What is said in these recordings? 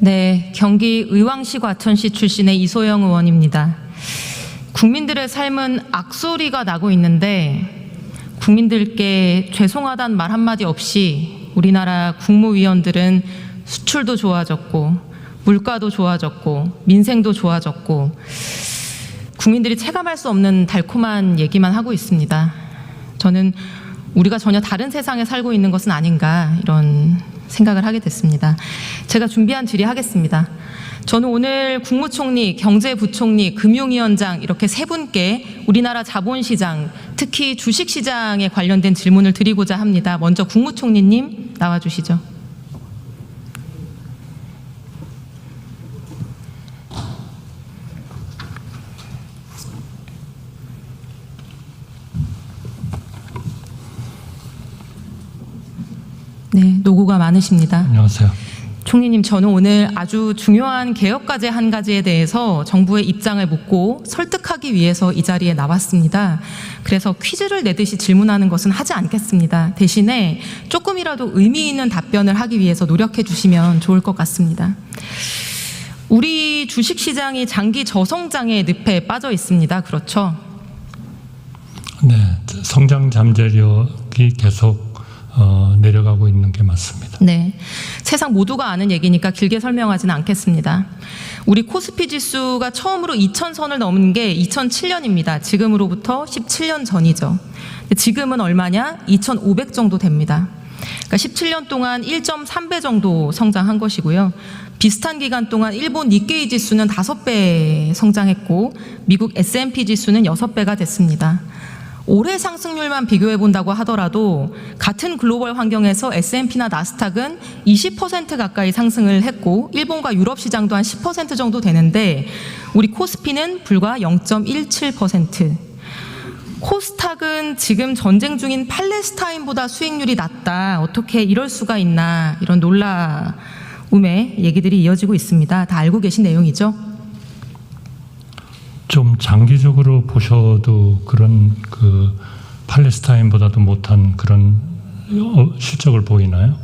네, 경기 의왕시 과천시 출신의 이소영 의원입니다. 국민들의 삶은 악소리가 나고 있는데 국민들께 죄송하다는 말 한마디 없이 우리나라 국무위원들은 수출도 좋아졌고 물가도 좋아졌고 민생도 좋아졌고 국민들이 체감할 수 없는 달콤한 얘기만 하고 있습니다. 저는 우리가 전혀 다른 세상에 살고 있는 것은 아닌가 이런 생각을 하게 됐습니다. 제가 준비한 질의하겠습니다. 저는 오늘 국무총리, 경제부총리, 금융위원장 이렇게 세 분께 우리나라 자본시장, 특히 주식시장에 관련된 질문을 드리고자 합니다. 먼저 국무총리님 나와주시죠. 네, 노고가 많으십니다. 안녕하세요. 총리님, 저는 오늘 아주 중요한 개혁과제 한 가지에 대해서 정부의 입장을 묻고 설득하기 위해서 이 자리에 나왔습니다. 그래서 퀴즈를 내듯이 질문하는 것은 하지 않겠습니다. 대신에 조금이라도 의미 있는 답변을 하기 위해서 노력해 주시면 좋을 것 같습니다. 우리 주식시장이 장기 저성장의 늪에 빠져 있습니다. 그렇죠? 네, 성장 잠재력이 계속 내려가고 있는 게 맞습니다. 네, 세상 모두가 아는 얘기니까 길게 설명하지는 않겠습니다. 우리 코스피 지수가 처음으로 2000선을 넘은 게 2007년입니다. 지금으로부터 17년 전이죠. 지금은 얼마냐? 2500 정도 됩니다. 그러니까 17년 동안 1.3배 정도 성장한 것이고요. 비슷한 기간 동안 일본 니케이 지수는 5배 성장했고 미국 S&P 지수는 6배가 됐습니다. 올해 상승률만 비교해 본다고 하더라도 같은 글로벌 환경에서 S&P나 나스닥은 20% 가까이 상승을 했고 일본과 유럽 시장도 한 10% 정도 되는데 우리 코스피는 불과 0.17%. 코스닥은 지금 전쟁 중인 팔레스타인보다 수익률이 낮다. 어떻게 이럴 수가 있나. 이런 놀라움의 얘기들이 이어지고 있습니다. 다 알고 계신 내용이죠? 좀 장기적으로 보셔도 그런 팔레스타인보다도 못한 그런 실적을 보이나요?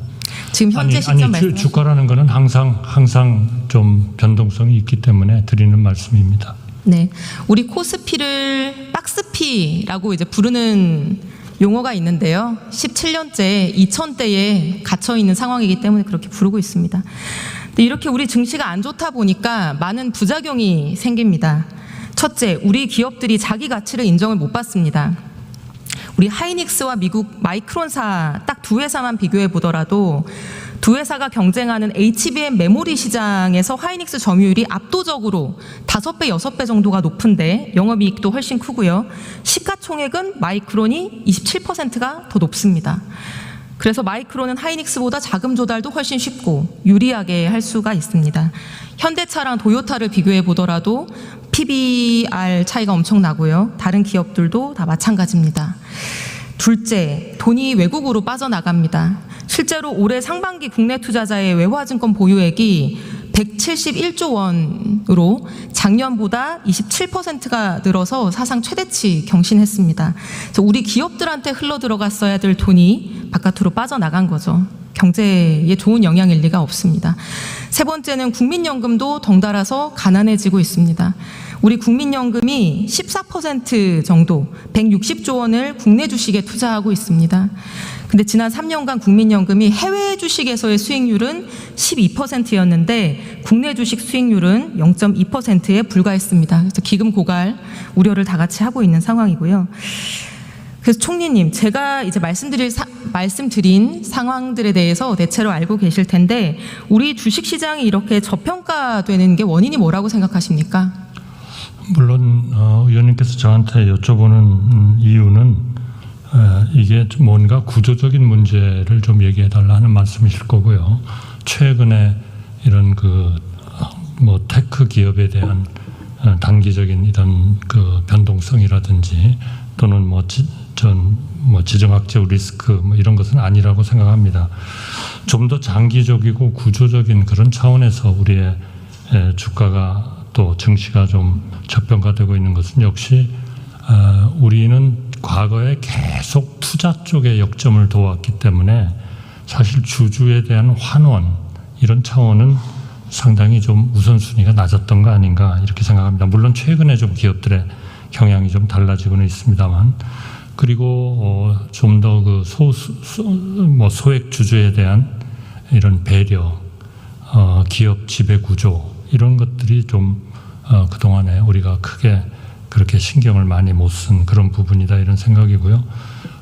지금 현재 시점 말씀. 주가라는 것은 항상 좀 변동성이 있기 때문에 드리는 말씀입니다. 네, 우리 코스피를 박스피라고 이제 부르는 용어가 있는데요. 17년째 2000대에 갇혀 있는 상황이기 때문에 그렇게 부르고 있습니다. 근데 이렇게 우리 증시가 안 좋다 보니까 많은 부작용이 생깁니다. 첫째, 우리 기업들이 자기 가치를 인정을 못 받습니다. 우리 하이닉스와 미국 마이크론사 딱 두 회사만 비교해 보더라도 두 회사가 경쟁하는 HBM 메모리 시장에서 하이닉스 점유율이 압도적으로 5배, 6배 정도가 높은데 영업이익도 훨씬 크고요. 시가총액은 마이크론이 27%가 더 높습니다. 그래서 마이크론은 하이닉스보다 자금 조달도 훨씬 쉽고 유리하게 할 수가 있습니다. 현대차랑 도요타를 비교해 보더라도 PBR 차이가 엄청 나고요. 다른 기업들도 다 마찬가지입니다. 둘째, 돈이 외국으로 빠져나갑니다. 실제로 올해 상반기 국내 투자자의 외화증권 보유액이 171조 원으로 작년보다 27%가 늘어서 사상 최대치 경신했습니다. 그래서 우리 기업들한테 흘러 들어갔어야 될 돈이 바깥으로 빠져나간 거죠. 경제에 좋은 영향일 리가 없습니다. 세 번째는 국민연금도 덩달아서 가난해지고 있습니다. 우리 국민연금이 14% 정도 160조 원을 국내 주식에 투자하고 있습니다. 근데 지난 3년간 국민연금이 해외 주식에서의 수익률은 12%였는데 국내 주식 수익률은 0.2%에 불과했습니다. 그래서 기금 고갈 우려를 다 같이 하고 있는 상황이고요. 그래서 총리님, 제가 이제 말씀드린 상황들에 대해서 대체로 알고 계실 텐데 우리 주식시장이 이렇게 저평가되는 게 원인이 뭐라고 생각하십니까? 물론 의원님께서 저한테 여쭤보는 이유는 이게 뭔가 구조적인 문제를 좀 얘기해달라 하는 말씀이실 거고요. 최근에 이런 테크 기업에 대한 단기적인 이런 변동성이라든지 또는 지정학적 리스크 이런 것은 아니라고 생각합니다. 좀 더 장기적이고 구조적인 그런 차원에서 우리의 주가가 또 증시가 좀 저평가되고 있는 것은 역시 우리는 과거에 계속 투자 쪽에 역점을 둬왔기 때문에 사실 주주에 대한 환원 이런 차원은 상당히 좀 우선순위가 낮았던 거 아닌가 이렇게 생각합니다. 물론 최근에 좀 기업들의 경향이 좀 달라지고는 있습니다만, 그리고 좀 더 그 소액 주주에 대한 이런 배려, 기업 지배 구조 이런 것들이 좀 그동안에 우리가 크게 그렇게 신경을 많이 못 쓴 그런 부분이다 이런 생각이고요.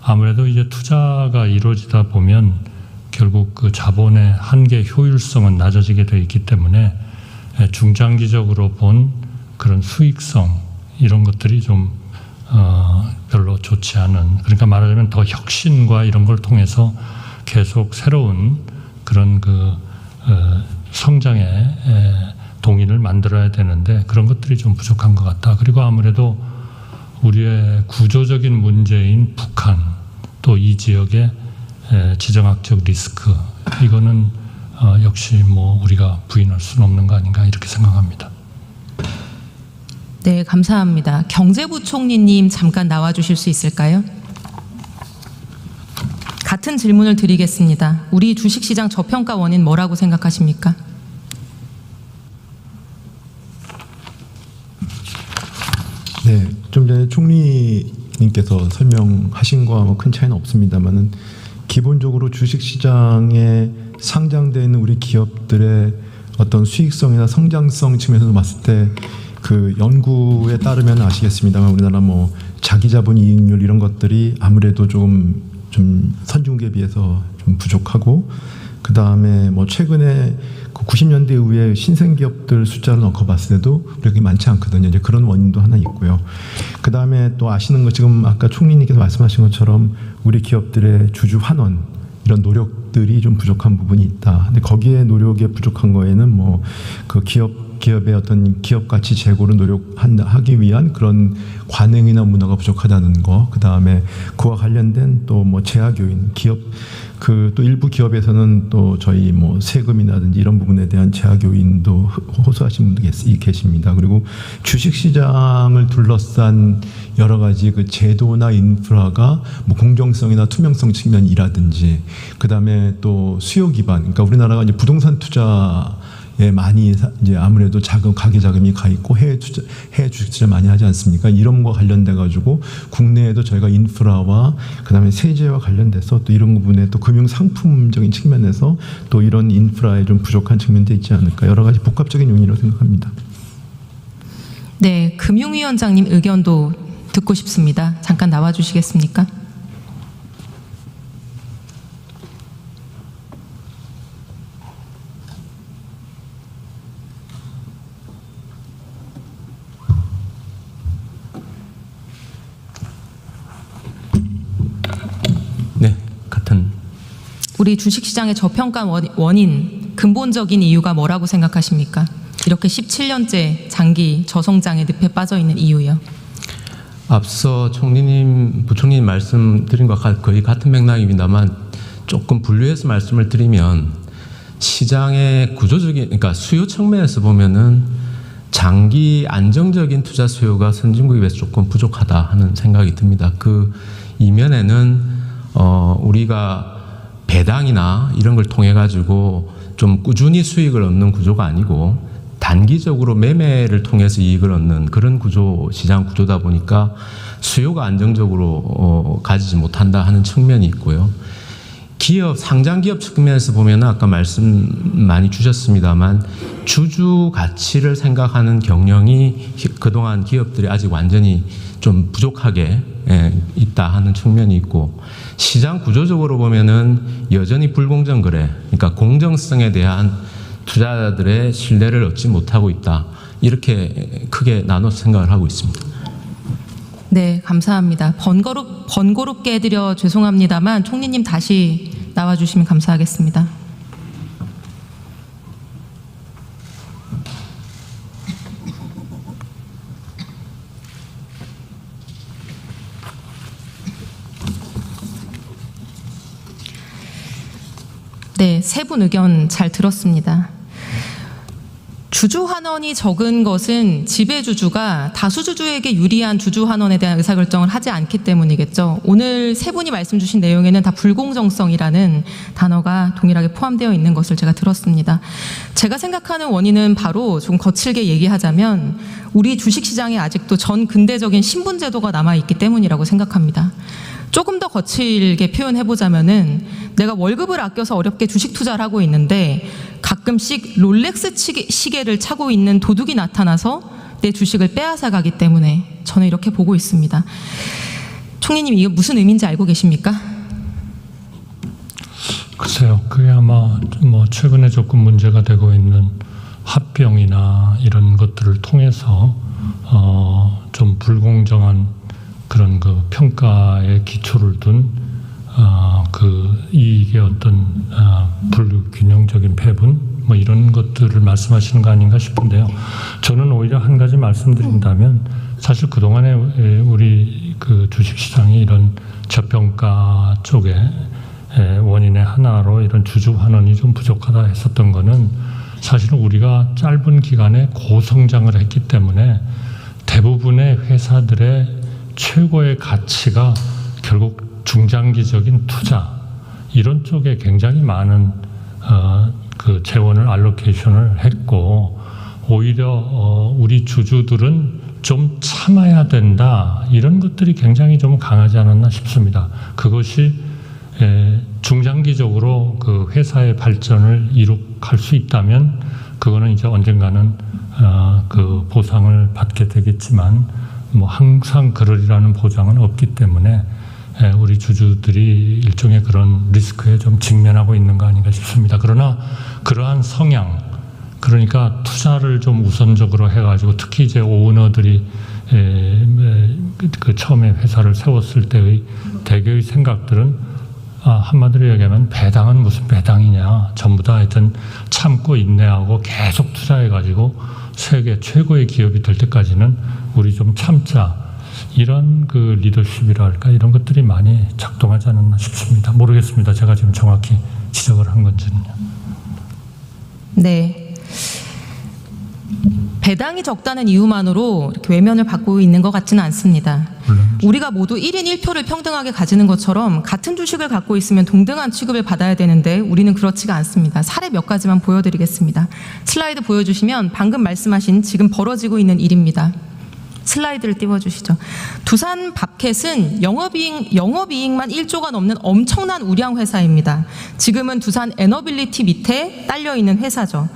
아무래도 이제 투자가 이루어지다 보면 결국 그 자본의 한계 효율성은 낮아지게 되어 있기 때문에 중장기적으로 본 그런 수익성 이런 것들이 좀 별로 좋지 않은, 그러니까 말하자면 더 혁신과 이런 걸 통해서 계속 새로운 그런 그 성장의 동인을 만들어야 되는데 그런 것들이 좀 부족한 것 같다. 그리고 아무래도 우리의 구조적인 문제인 북한, 또 이 지역의 지정학적 리스크, 이거는 역시 뭐 우리가 부인할 수는 없는 거 아닌가 이렇게 생각합니다. 네, 감사합니다. 경제부총리님 잠깐 나와주실 수 있을까요? 같은 질문을 드리겠습니다. 우리 주식시장 저평가 원인 뭐라고 생각하십니까? 네, 좀 전에 총리님께서 설명하신 거와 뭐 큰 차이는 없습니다만은 기본적으로 주식시장에 상장되는 우리 기업들의 어떤 수익성이나 성장성 측면에서 봤을 때 그 연구에 따르면 아시겠습니다만 우리나라 뭐 자기자본 이익률 이런 것들이 아무래도 좀 선진국에 비해서 좀 부족하고, 그 다음에 뭐 최근에 그 90년대 이후에 신생 기업들 숫자를 넣고 봤을 때도 그렇게 많지 않거든요. 이제 그런 원인도 하나 있고요. 그 다음에 또 아시는 거 지금 아까 총리님께서 말씀하신 것처럼 우리 기업들의 주주 환원 이런 노력들이 좀 부족한 부분이 있다. 근데 거기에 노력에 부족한 거에는 뭐 그 기업의 어떤 기업 가치 제고를 노력하기 위한 그런 관행이나 문화가 부족하다는 거, 그 다음에 그와 관련된 또 뭐 재학 요인, 기업 그 또 일부 기업에서는 또 저희 뭐 세금이라든지 이런 부분에 대한 재학 요인도 호소하신 분들이 계십니다. 그리고 주식 시장을 둘러싼 여러 가지 그 제도나 인프라가 뭐 공정성이나 투명성 측면이라든지, 그 다음에 또 수요 기반, 그러니까 우리나라가 이제 부동산 투자 많이 이제 아무래도 가계 자금이 가 있고 해외 주식 투자 많이 하지 않습니까? 이런 거 관련돼 가지고 국내에도 저희가 인프라와 그다음에 세제와 관련돼서 또 이런 부분에 또 금융 상품적인 측면에서 또 이런 인프라에 좀 부족한 측면도 있지 않을까, 여러 가지 복합적인 요인이라고 생각합니다. 네, 금융위원장님 의견도 듣고 싶습니다. 잠깐 나와 주시겠습니까? 네, 같은. 우리 주식시장의 저평가 원인, 근본적인 이유가 뭐라고 생각하십니까? 이렇게 17년째 장기 저성장의 늪에 빠져 있는 이유요. 앞서 총리님, 부총리님 말씀드린 것과 거의 같은 맥락입니다만 조금 분류해서 말씀을 드리면, 시장의 구조적인, 그러니까 수요 측면에서 보면은 장기 안정적인 투자 수요가 선진국에 비해서 조금 부족하다 하는 생각이 듭니다. 그 이면에는 우리가 배당이나 이런 걸 통해 가지고 좀 꾸준히 수익을 얻는 구조가 아니고 단기적으로 매매를 통해서 이익을 얻는 그런 구조, 시장 구조다 보니까 수요가 안정적으로 가지지 못한다 하는 측면이 있고요. 기업, 상장 기업 측면에서 보면 아까 말씀 많이 주셨습니다만 주주 가치를 생각하는 경영이 그동안 기업들이 아직 완전히 좀 부족하게 있다 하는 측면이 있고, 시장 구조적으로 보면은 여전히 불공정 거래, 그러니까 공정성에 대한 투자자들의 신뢰를 얻지 못하고 있다, 이렇게 크게 나눠서 생각을 하고 있습니다. 네, 감사합니다. 번거롭게 해드려 죄송합니다만 총리님 다시 나와주시면 감사하겠습니다. 네, 세 분 의견 잘 들었습니다. 주주환원이 적은 것은 지배주주가 다수주주에게 유리한 주주환원에 대한 의사결정을 하지 않기 때문이겠죠. 오늘 세 분이 말씀 주신 내용에는 다 불공정성이라는 단어가 동일하게 포함되어 있는 것을 제가 들었습니다. 제가 생각하는 원인은 바로 좀 거칠게 얘기하자면 우리 주식시장에 아직도 전 근대적인 신분제도가 남아있기 때문이라고 생각합니다. 조금 더 거칠게 표현해보자면은 내가 월급을 아껴서 어렵게 주식 투자를 하고 있는데 가끔씩 롤렉스 시계를 차고 있는 도둑이 나타나서 내 주식을 빼앗아 가기 때문에 저는 이렇게 보고 있습니다. 총리님, 이게 무슨 의미인지 알고 계십니까? 글쎄요, 그게 아마 뭐 최근에 조금 문제가 되고 있는 합병이나 이런 것들을 통해서 좀 불공정한 그런 그 평가의 기초를 둔 그 이익의 어떤 불균형적인 배분 뭐 이런 것들을 말씀하시는 거 아닌가 싶은데요. 저는 오히려 한 가지 말씀드린다면 사실 그동안에 우리 그 주식시장이 이런 저평가 쪽에 원인의 하나로 이런 주주환원이 좀 부족하다 했었던 거는 사실은 우리가 짧은 기간에 고성장을 했기 때문에 대부분의 회사들의 최고의 가치가 결국 중장기적인 투자 이런 쪽에 굉장히 많은 그 재원을 알로케이션을 했고 오히려 우리 주주들은 좀 참아야 된다 이런 것들이 굉장히 좀 강하지 않았나 싶습니다. 그것이 중장기적으로 그 회사의 발전을 이룩할 수 있다면 그거는 이제 언젠가는 그 보상을 받게 되겠지만 뭐 항상 그러리라는 보장은 없기 때문에 우리 주주들이 일종의 그런 리스크에 좀 직면하고 있는 거 아닌가 싶습니다. 그러나 그러한 성향, 그러니까 투자를 좀 우선적으로 해가지고 특히 이제 오너들이 그 처음에 회사를 세웠을 때의 대개의 생각들은 한마디로 얘기하면 배당은 무슨 배당이냐, 전부 다 하여튼 참고 인내하고 계속 투자해가지고 세계 최고의 기업이 될 때까지는 우리 좀 참자. 이런 그 리더십이랄까 이런 것들이 많이 작동하지 않았나 싶습니다. 모르겠습니다. 제가 지금 정확히 지적을 한 건지는요. 네. 배당이 적다는 이유만으로 이렇게 외면을 받고 있는 것 같지는 않습니다. 우리가 모두 1인 1표를 평등하게 가지는 것처럼 같은 주식을 갖고 있으면 동등한 취급을 받아야 되는데 우리는 그렇지가 않습니다. 사례 몇 가지만 보여드리겠습니다. 슬라이드 보여주시면 방금 말씀하신 지금 벌어지고 있는 일입니다. 슬라이드를 띄워주시죠. 두산 밥켓은 영업이익만 1조가 넘는 엄청난 우량 회사입니다. 지금은 두산 에너빌리티 밑에 딸려있는 회사죠.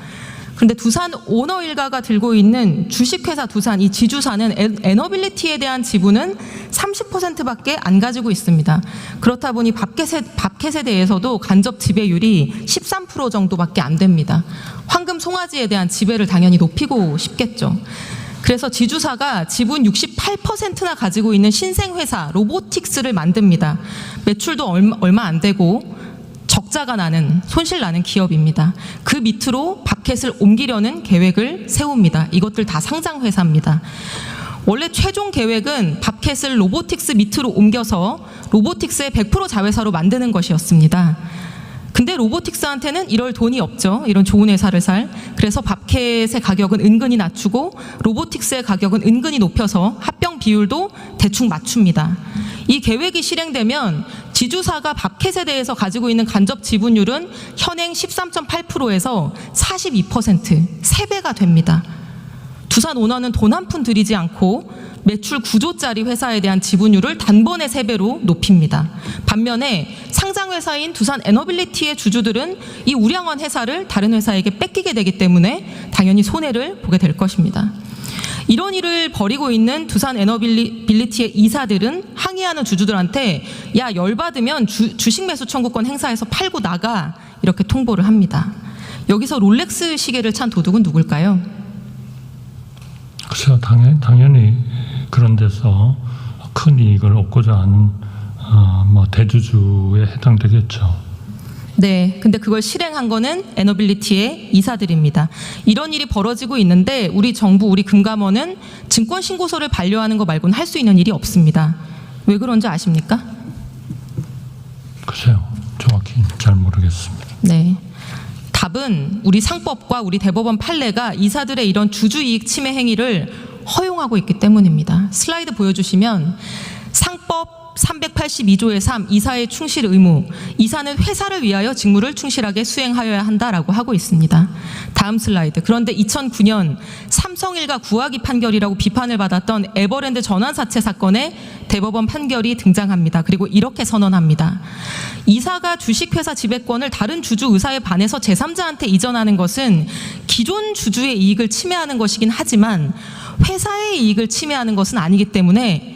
그런데 두산 오너 일가가 들고 있는 주식회사 두산, 이 지주사는 에너빌리티에 대한 지분은 30%밖에 안 가지고 있습니다. 그렇다 보니 밥켓에 대해서도 간접 지배율이 13% 정도밖에 안 됩니다. 황금 송아지에 대한 지배를 당연히 높이고 싶겠죠. 그래서 지주사가 지분 68%나 가지고 있는 신생회사 로보틱스를 만듭니다. 매출도 얼마 안 되고 적자가 나는, 손실 나는 기업입니다. 그 밑으로 밥켓을 옮기려는 계획을 세웁니다. 이것들 다 상장회사입니다. 원래 최종 계획은 밥켓을 로보틱스 밑으로 옮겨서 로보틱스의 100% 자회사로 만드는 것이었습니다. 근데 로보틱스한테는 이럴 돈이 없죠. 이런 좋은 회사를 살. 그래서 밥켓의 가격은 은근히 낮추고 로보틱스의 가격은 은근히 높여서 합병 비율도 대충 맞춥니다. 이 계획이 실행되면 지주사가 밥켓에 대해서 가지고 있는 간접 지분율은 현행 13.8%에서 42%, 3배가 됩니다. 두산 오너는 돈 한 푼 들이지 않고 매출 9조짜리 회사에 대한 지분율을 단번에 3배로 높입니다. 반면에 상장회사인 두산 에너빌리티의 주주들은 이 우량한 회사를 다른 회사에게 뺏기게 되기 때문에 당연히 손해를 보게 될 것입니다. 이런 일을 벌이고 있는 두산 에너빌리티의 이사들은 항의하는 주주들한테 야, 열받으면 주식 매수 청구권 행사해서 팔고 나가, 이렇게 통보를 합니다. 여기서 롤렉스 시계를 찬 도둑은 누굴까요? 글쎄요, 당연히 그런 데서 큰 이익을 얻고자 하는 뭐 대주주에 해당되겠죠. 네, 근데 그걸 실행한 거는 에너빌리티의 이사들입니다. 이런 일이 벌어지고 있는데 우리 정부, 우리 금감원은 증권신고서를 반려하는 거 말고는 할 수 있는 일이 없습니다. 왜 그런지 아십니까? 글쎄요, 정확히 잘 모르겠습니다. 네. 답은 우리 상법과 우리 대법원 판례가 이사들의 이런 주주이익 침해 행위를 허용하고 있기 때문입니다. 슬라이드 보여주시면 상법 382조의 3 이사의 충실 의무, 이사는 회사를 위하여 직무를 충실하게 수행하여야 한다라고 하고 있습니다. 다음 슬라이드. 그런데 2009년 삼성일가 구하기 판결이라고 비판을 받았던 에버랜드 전환사채 사건에 대법원 판결이 등장합니다. 그리고 이렇게 선언합니다. 이사가 주식회사 지배권을 다른 주주 의사에 반해서 제3자한테 이전하는 것은 기존 주주의 이익을 침해하는 것이긴 하지만 회사의 이익을 침해하는 것은 아니기 때문에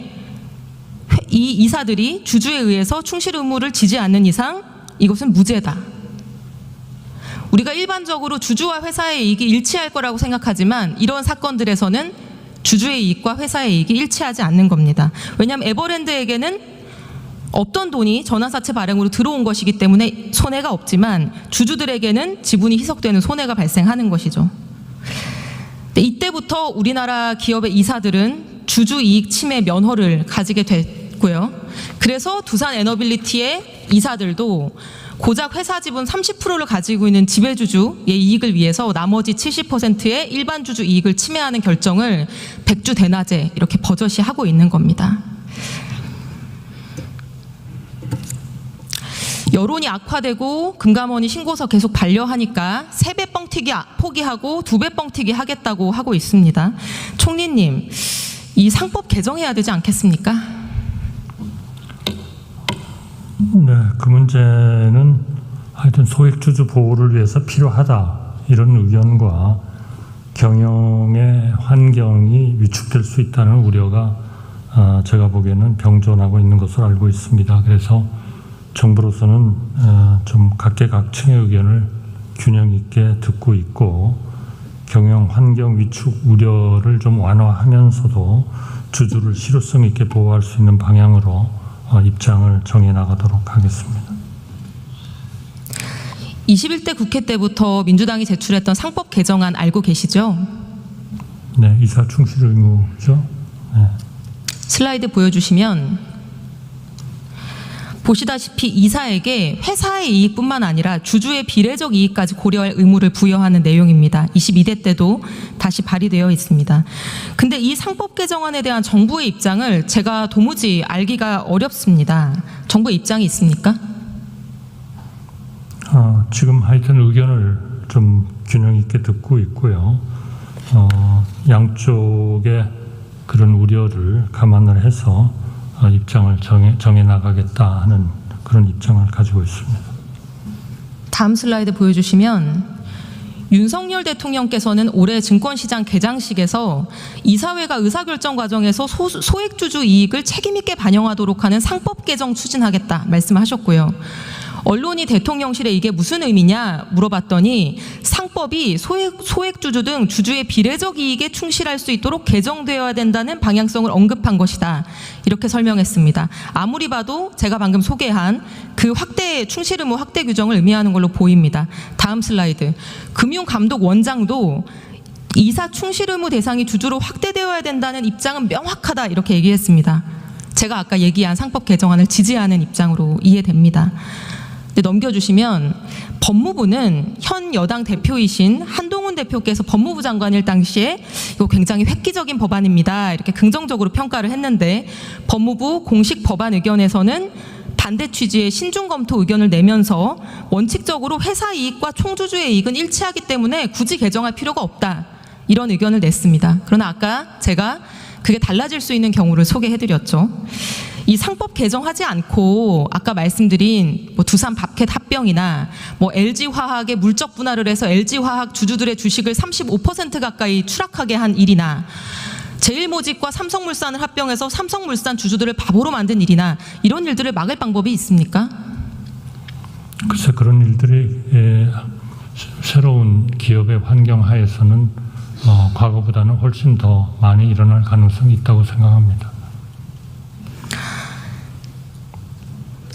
이 이사들이 주주에 의해서 충실 의무를 지지 않는 이상 이것은 무죄다. 우리가 일반적으로 주주와 회사의 이익이 일치할 거라고 생각하지만 이런 사건들에서는 주주의 이익과 회사의 이익이 일치하지 않는 겁니다. 왜냐하면 에버랜드에게는 없던 돈이 전환사채 발행으로 들어온 것이기 때문에 손해가 없지만 주주들에게는 지분이 희석되는 손해가 발생하는 것이죠. 이때부터 우리나라 기업의 이사들은 주주 이익 침해 면허를 가지게 됐고요. 그래서 두산 에너빌리티의 이사들도 고작 회사 지분 30%를 가지고 있는 지배주주의 이익을 위해서 나머지 70%의 일반 주주 이익을 침해하는 결정을 백주 대낮에 이렇게 버젓이 하고 있는 겁니다. 여론이 악화되고 금감원이 신고서 계속 반려하니까 3배 뻥튀기 포기하고 2배 뻥튀기 하겠다고 하고 있습니다. 총리님, 이 상법 개정해야 되지 않겠습니까? 네, 그 문제는 하여튼 소액주주 보호를 위해서 필요하다 이런 의견과 경영의 환경이 위축될 수 있다는 우려가 제가 보기에는 병존하고 있는 것으로 알고 있습니다. 그래서 정부로서는 좀 각계각층의 의견을 균형 있게 듣고 있고 경영 환경 위축 우려를 좀 완화하면서도 주주를 실효성 있게 보호할 수 있는 방향으로 입장을 정해 나가도록 하겠습니다. 21대 국회 때부터 민주당이 제출했던 상법 개정안 알고 계시죠? 네, 이사 충실 의무죠. 네. 슬라이드 보여주시면 보시다시피 이사에게 회사의 이익뿐만 아니라 주주의 비례적 이익까지 고려할 의무를 부여하는 내용입니다. 22대 때도 다시 발의되어 있습니다. 근데 이 상법 개정안에 대한 정부의 입장을 제가 도무지 알기가 어렵습니다. 정부의 입장이 있습니까? 지금 하여튼 의견을 좀 균형 있게 듣고 있고요. 양쪽의 그런 우려를 감안을 해서 입장을 정해 나가겠다 하는 그런 입장을 가지고 있습니다. 다음 슬라이드 보여주시면 윤석열 대통령께서는 올해 증권시장 개장식에서 이사회가 의사결정 과정에서 소액주주 이익을 책임있게 반영하도록 하는 상법 개정 추진하겠다 말씀하셨고요. 언론이 대통령실에 이게 무슨 의미냐 물어봤더니 상법이 소액주주 등 주주의 비례적 이익에 충실할 수 있도록 개정되어야 된다는 방향성을 언급한 것이다. 이렇게 설명했습니다. 아무리 봐도 제가 방금 소개한 그 충실 의무 확대 규정을 의미하는 걸로 보입니다. 다음 슬라이드. 금융감독원장도 이사 충실 의무 대상이 주주로 확대되어야 된다는 입장은 명확하다 이렇게 얘기했습니다. 제가 아까 얘기한 상법 개정안을 지지하는 입장으로 이해됩니다. 넘겨주시면 법무부는 현 여당 대표이신 한동훈 대표께서 법무부 장관일 당시에 이거 굉장히 획기적인 법안입니다. 이렇게 긍정적으로 평가를 했는데 법무부 공식 법안 의견에서는 반대 취지의 신중 검토 의견을 내면서 원칙적으로 회사 이익과 총주주의 이익은 일치하기 때문에 굳이 개정할 필요가 없다. 이런 의견을 냈습니다. 그러나 아까 제가 그게 달라질 수 있는 경우를 소개해드렸죠. 이 상법 개정하지 않고 아까 말씀드린 두산 밥캣 합병이나 LG화학의 물적 분할을 해서 LG화학 주주들의 주식을 35% 가까이 추락하게 한 일이나 제일모직과 삼성물산을 합병해서 삼성물산 주주들을 바보로 만든 일이나 이런 일들을 막을 방법이 있습니까? 글쎄 그런 일들이 새로운 기업의 환경 하에서는 과거보다는 훨씬 더 많이 일어날 가능성이 있다고 생각합니다.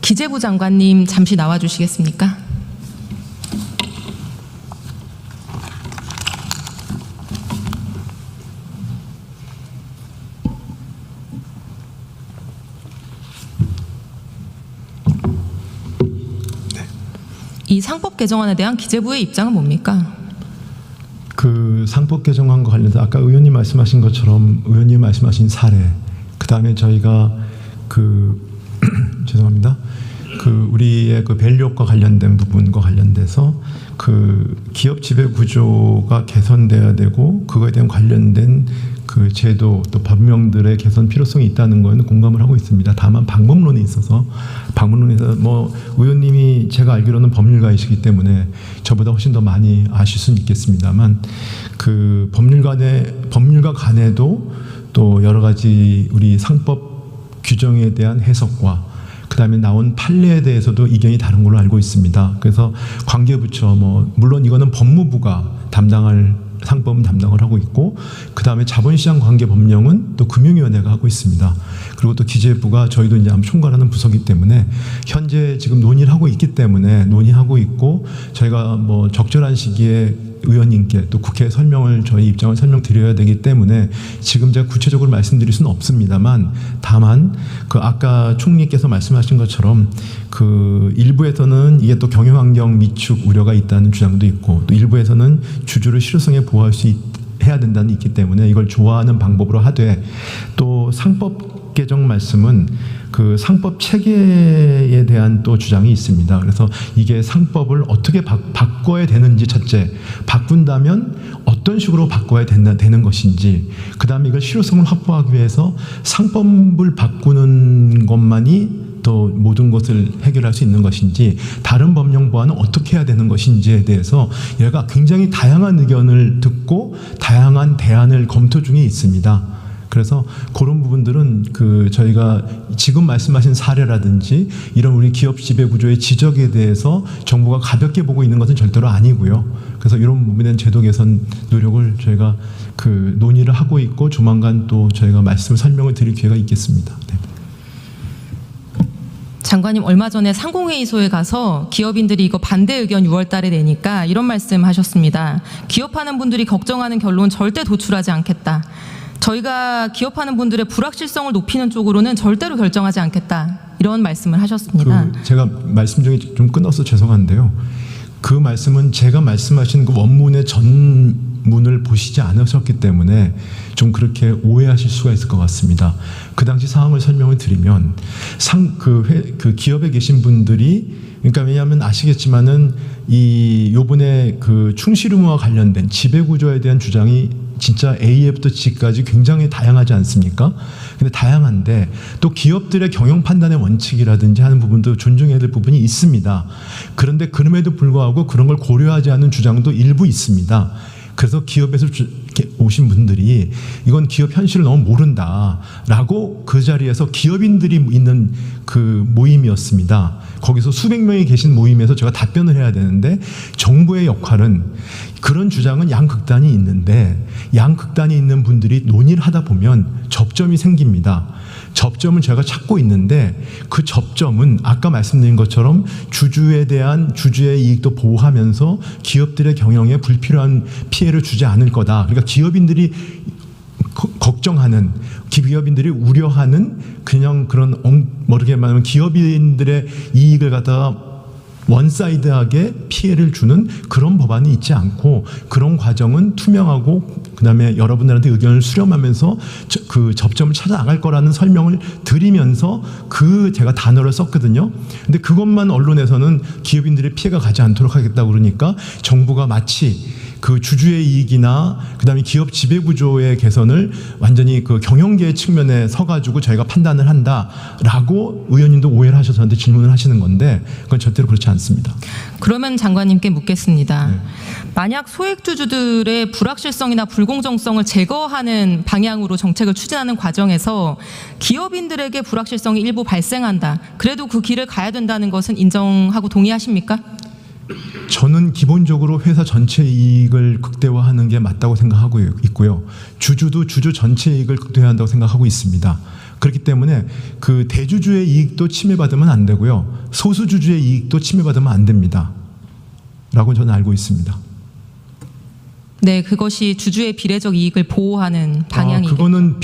기재부 장관님 잠시 나와 주시겠습니까? 이 이 상법 개정안에 대한 기재부의 입장은 뭡니까? 그 상법 개정안과 관련해서 아까 의원님 말씀하신 것처럼 의원님 말씀하신 사례, 그 다음에 저희가 죄송합니다. 우리의 그 밸류업과 관련된 부분과 관련돼서 그 기업 지배 구조가 개선돼야 되고 그거에 대한 관련된 그 제도 또 법령들의 개선 필요성이 있다는 거는 공감을 하고 있습니다. 다만 방법론에 있어서 뭐 의원님이 제가 알기로는 법률가이시기 때문에 저보다 훨씬 더 많이 아실 수는 있겠습니다만 그 법률가 간에도 또 여러 가지 우리 상법 규정에 대한 해석과 그다음에 나온 판례에 대해서도 이견이 다른 걸로 알고 있습니다. 그래서 관계부처 물론 이거는 법무부가 상법은 담당을 하고 있고 그다음에 자본시장 관계 법령은 또 금융위원회가 하고 있습니다. 그리고 또 기재부가 저희도 이제 총괄하는 부서이기 때문에 현재 지금 논의를 하고 있기 때문에 논의하고 있고 저희가 적절한 시기에 의원님께 또 국회에 저희 입장을 설명드려야 되기 때문에 지금 제가 구체적으로 말씀드릴 수는 없습니다만 다만 그 아까 총리께서 말씀하신 것처럼 그 일부에서는 이게 또 경영환경 위축 우려가 있다는 주장도 있고 또 일부에서는 주주를 실효성에 보호할 수 해야 된다는 있기 때문에 이걸 조화하는 방법으로 하되 또 상법 개정 말씀은 그 상법 체계에 대한 또 주장이 있습니다. 그래서 이게 상법을 어떻게 바꿔야 되는지 첫째, 바꾼다면 어떤 식으로 바꿔야 되는 것인지, 그 다음에 이걸 실효성을 확보하기 위해서 상법을 바꾸는 것만이 또 모든 것을 해결할 수 있는 것인지 다른 법령 보완은 어떻게 해야 되는 것인지에 대해서 얘가 굉장히 다양한 의견을 듣고 다양한 대안을 검토 중에 있습니다. 그래서 그런 부분들은 저희가 지금 말씀하신 사례라든지 이런 우리 기업 지배 구조의 지적에 대해서 정부가 가볍게 보고 있는 것은 절대로 아니고요. 그래서 이런 부분에 대한 제도 개선 노력을 저희가 논의를 하고 있고 조만간 또 저희가 설명을 드릴 기회가 있겠습니다. 네. 장관님 얼마 전에 상공회의소에 가서 기업인들이 이거 반대 의견 6월 달에 내니까 이런 말씀 하셨습니다. 기업하는 분들이 걱정하는 결론 절대 도출하지 않겠다. 저희가 기업하는 분들의 불확실성을 높이는 쪽으로는 절대로 결정하지 않겠다. 이런 말씀을 하셨습니다. 제가 말씀 중에 좀 끊어서 죄송한데요. 그 말씀은 제가 말씀하신 그 원문의 전문을 보시지 않으셨기 때문에 좀 그렇게 오해하실 수가 있을 것 같습니다. 그 당시 상황을 설명을 드리면 그 기업에 계신 분들이 그러니까 왜냐하면 아시겠지만은 요번에 그 충실 의무와 관련된 지배 구조에 대한 주장이 진짜 A부터 G까지 굉장히 다양하지 않습니까? 근데 다양한데 또 기업들의 경영 판단의 원칙이라든지 하는 부분도 존중해야 될 부분이 있습니다. 그런데 그럼에도 불구하고 그런 걸 고려하지 않은 주장도 일부 있습니다. 그래서 기업에서 오신 분들이 이건 기업 현실을 너무 모른다라고 그 자리에서 기업인들이 있는 그 모임이었습니다. 거기서 수백 명이 계신 모임에서 제가 답변을 해야 되는데 정부의 역할은 그런 주장은 양극단이 있는데 양극단이 있는 분들이 논의를 하다 보면 접점이 생깁니다. 접점은 제가 찾고 있는데 그 접점은 아까 말씀드린 것처럼 주주에 대한 주주의 이익도 보호하면서 기업들의 경영에 불필요한 피해를 주지 않을 거다. 그러니까 기업인들이 걱정하는, 기업인들이 우려하는 그냥 그런 모르게 말하면 기업인들의 이익을 갖다가 원사이드하게 피해를 주는 그런 법안이 있지 않고 그런 과정은 투명하고 그다음에 여러분들한테 의견을 수렴하면서 그 접점을 찾아 나갈 거라는 설명을 드리면서 제가 단어를 썼거든요. 근데 그것만 언론에서는 기업인들의 피해가 가지 않도록 하겠다고 그러니까 정부가 마치 그 주주의 이익이나 그다음에 기업 지배 구조의 개선을 완전히 그 경영계의 측면에 서가지고 저희가 판단을 한다라고 의원님도 오해를 하셔서 저한테 질문을 하시는 건데 그건 절대로 그렇지 않습니다. 그러면 장관님께 묻겠습니다. 네. 만약 소액주주들의 불확실성이나 불공정성을 제거하는 방향으로 정책을 추진하는 과정에서 기업인들에게 불확실성이 일부 발생한다. 그래도 그 길을 가야 된다는 것은 인정하고 동의하십니까? 저는 기본적으로 회사 전체 이익을 극대화하는 게 맞다고 생각하고 있고요. 주주도 주주 전체 이익을 극대화한다고 생각하고 있습니다. 그렇기 때문에 그 대주주의 이익도 침해받으면 안 되고요. 소수주주의 이익도 침해받으면 안 됩니다. 라고 저는 알고 있습니다. 네, 그것이 주주의 비례적 이익을 보호하는 방향이겠죠. 그거는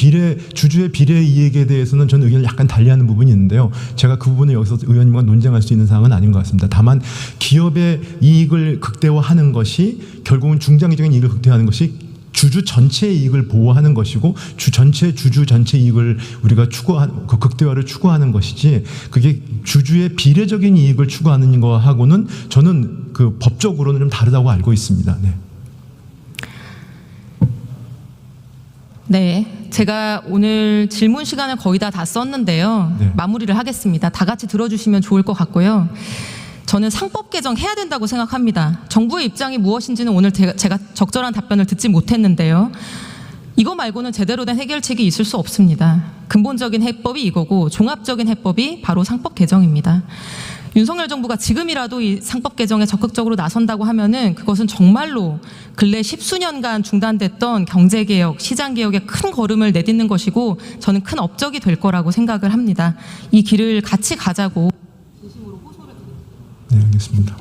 주주의 비례 이익에 대해서는 저는 의견을 약간 달리하는 부분이 있는데요. 제가 그 부분을 여기서 의원님과 논쟁할 수 있는 사항은 아닌 것 같습니다. 다만 기업의 이익을 극대화하는 것이 결국은 중장기적인 이익을 극대화하는 것이 주주 전체의 이익을 보호하는 것이고 주주 전체 이익을 우리가 그 극대화를 추구하는 것이지 그게 주주의 비례적인 이익을 추구하는 거하고는 저는 그 법적으로는 좀 다르다고 알고 있습니다. 네. 네, 제가 오늘 질문 시간을 거의 다 썼는데요. 네. 마무리를 하겠습니다. 다 같이 들어주시면 좋을 것 같고요. 저는 상법 개정해야 된다고 생각합니다. 정부의 입장이 무엇인지는 오늘 제가 적절한 답변을 듣지 못했는데요. 이거 말고는 제대로 된 해결책이 있을 수 없습니다. 근본적인 해법이 이거고 종합적인 해법이 바로 상법 개정입니다. 윤석열 정부가 지금이라도 이 상법 개정에 적극적으로 나선다고 하면은 그것은 정말로 근래 10수년간 중단됐던 경제개혁, 시장개혁에 큰 걸음을 내딛는 것이고 저는 큰 업적이 될 거라고 생각을 합니다. 이 길을 같이 가자고. 네, 알겠습니다.